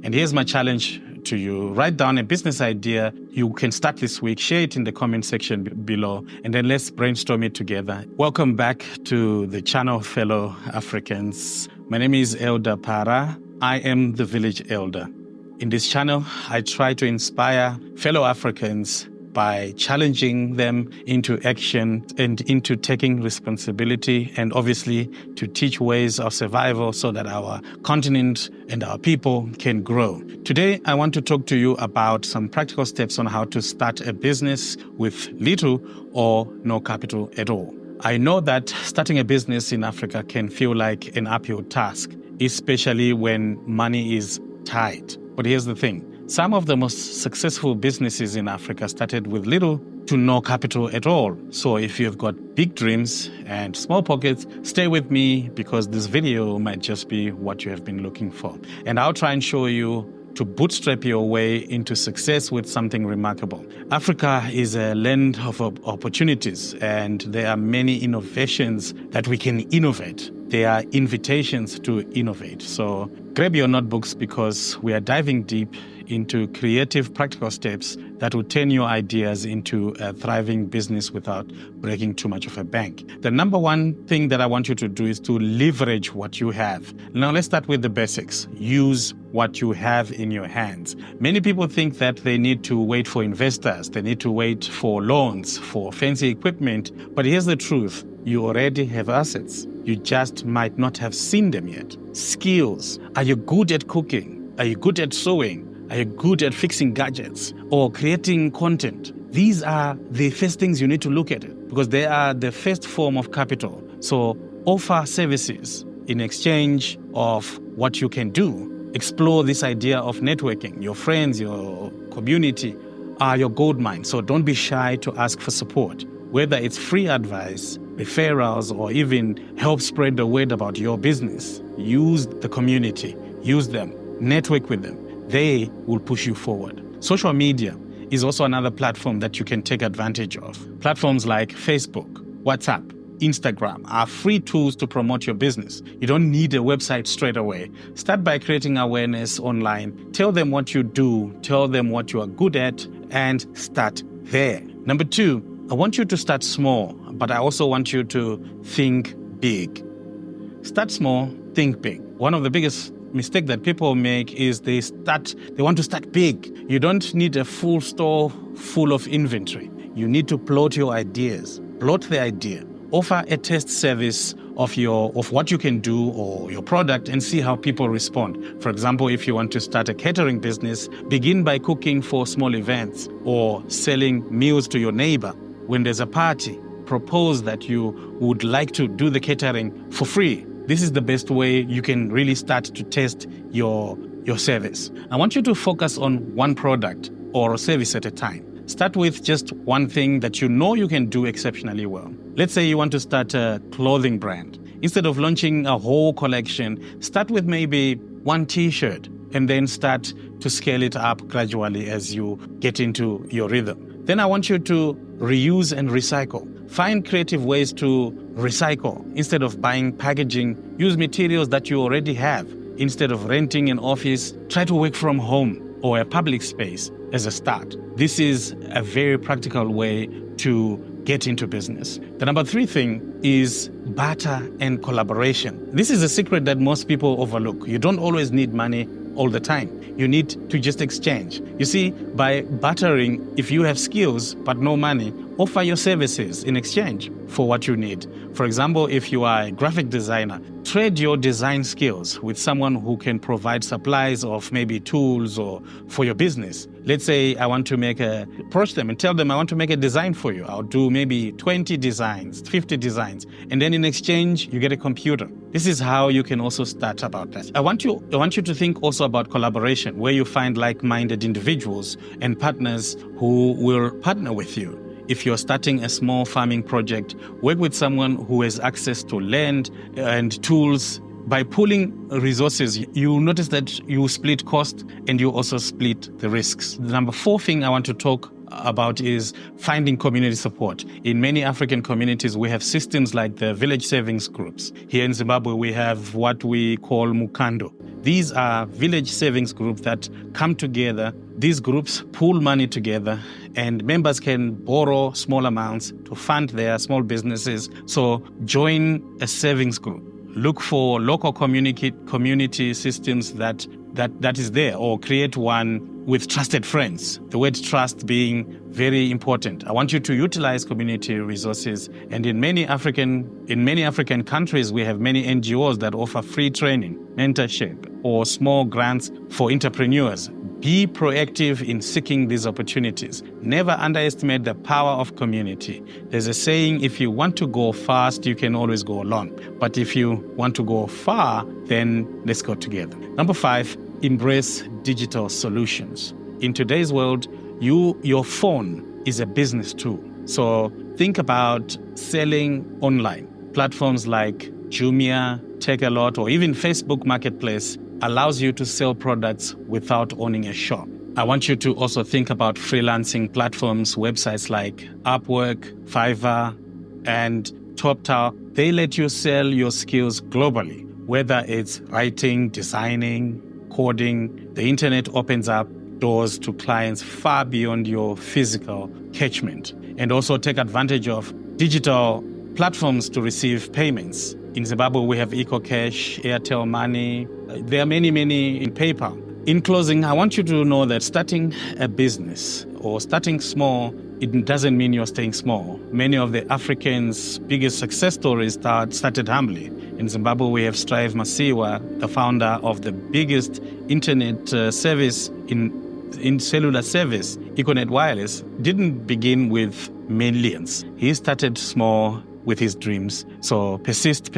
And here's my challenge to you. Write down a business idea you can start this week, share it in the comment section below, and then let's brainstorm it together. Welcome back to the channel, fellow Africans. My name is Elder Para. I am the village elder. In this channel, I try to inspire fellow Africans by challenging them into action and into taking responsibility, and obviously to teach ways of survival so that our continent and our people can grow. Today, I want to talk to you about some practical steps on how to start a business with little or no capital at all. I know that starting a business in Africa can feel like an uphill task, especially when money is tight. But here's the thing. Some of the most successful businesses in Africa started with little to no capital at all. So if you've got big dreams and small pockets, stay with me because this video might just be what you have been looking for. And I'll try and show you to bootstrap your way into success with something remarkable. Africa is a land of opportunities, and there are many innovations that we can innovate. There are invitations to innovate. So grab your notebooks because we are diving deep into creative, practical steps that will turn your ideas into a thriving business without breaking too much of a bank. The number one thing that I want you to do is to leverage what you have. Now let's start with the basics. Use what you have in your hands. Many people think that they need to wait for investors, they need to wait for loans, for fancy equipment. But here's the truth. You already have assets. You just might not have seen them yet. Skills. Are you good at cooking? Are you good at sewing? Are you good at fixing gadgets or creating content? These are the first things you need to look at it because they are the first form of capital. So offer services in exchange of what you can do. Explore this idea of networking. Your friends, your community are your gold mine. So don't be shy to ask for support, whether it's free advice, referrals, or even help spread the word about your business. Use the community, use them, network with them. They will push you forward. Social media is also another platform that you can take advantage of. Platforms like Facebook, WhatsApp, Instagram are free tools to promote your business. You don't need a website straight away. Start by creating awareness online. Tell them what you do, tell them what you are good at, and start there. Number two, I want you to start small, but I also want you to think big. Start small, think big. One of the biggest mistake that people make is they want to start big. You don't need a full store full of inventory. You need to plot your ideas. Plot the idea. Offer a test service of what you can do or your product and see how people respond. For example, if you want to start a catering business, begin by cooking for small events or selling meals to your neighbor. When there's a party, propose that you would like to do the catering for free. This is the best way you can really start to test your service. I want you to focus on one product or service at a time. Start with just one thing that you know you can do exceptionally well. Let's say you want to start a clothing brand. Instead of launching a whole collection, start with maybe one t-shirt and then start to scale it up gradually as you get into your rhythm. Then I want you to reuse and recycle. Find creative ways to recycle. Instead of buying packaging, use materials that you already have. Instead of renting an office, try to work from home or a public space as a start. This is a very practical way to get into business. The number three thing is barter and collaboration. This is a secret that most people overlook. You don't always need money all the time. You need to just exchange. You see, by bartering, if you have skills but no money, offer your services in exchange for what you need. For example, if you are a graphic designer, trade your design skills with someone who can provide supplies of maybe tools or for your business. Let's say I want to approach them and tell them I want to make a design for you. I'll do maybe 20 designs, 50 designs, and then in exchange, you get a computer. This is how you can also start about that. I want you to think also about collaboration, where you find like-minded individuals and partners who will partner with you. If you're starting a small farming project, work with someone who has access to land and tools. By pooling resources, you notice that you split cost and you also split the risks. The number four thing I want to talk about is finding community support. In many African communities, we have systems like the village savings groups. Here in Zimbabwe, we have what we call Mukando. These are village savings groups that come together. These groups pool money together, and members can borrow small amounts to fund their small businesses. So join a savings group. Look for local community systems that is there, or create one with trusted friends. The word trust being very important. I want you to utilize community resources. And in many African countries, we have many NGOs that offer free training, mentorship, or small grants for entrepreneurs. Be proactive in seeking these opportunities. Never underestimate the power of community. There's a saying, if you want to go fast, you can always go alone. But if you want to go far, then let's go together. Number 5, embrace digital solutions. In today's world, your phone is a business tool. So think about selling online. Platforms like Jumia, Take-A-Lot, or even Facebook Marketplace allows you to sell products without owning a shop. I want you to also think about freelancing platforms, websites like Upwork, Fiverr, and TopTal. They let you sell your skills globally, whether it's writing, designing, coding. The internet opens up doors to clients far beyond your physical catchment. And also take advantage of digital platforms to receive payments. In Zimbabwe, we have EcoCash, Airtel Money. There are many in PayPal. In closing, I want you to know that starting a business or starting small, it doesn't mean you're staying small. Many of the Africans' biggest success stories started humbly. In Zimbabwe, we have Strive Masiwa, the founder of the biggest internet service in cellular service, Econet Wireless, didn't begin with millions. He started small with his dreams. So persist.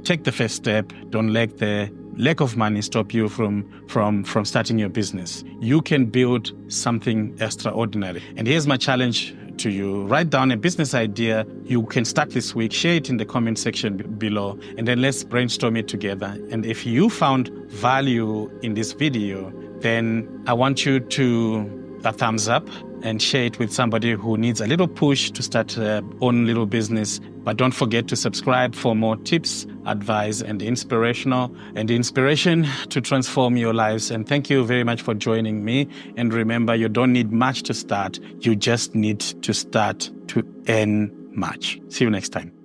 Take the first step. Don't let the lack of money stop you from starting your business. You can build something extraordinary. And here's my challenge to you. Write down a business idea you can start this week. Share it in the comment section below, and then let's brainstorm it together. And if you found value in this video, then I want you to a thumbs up and share it with somebody who needs a little push to start their own little business. But don't forget to subscribe for more tips, advice, and inspiration to transform your lives. And thank you very much for joining me. And remember, you don't need much to start. You just need to start to earn much. See you next time.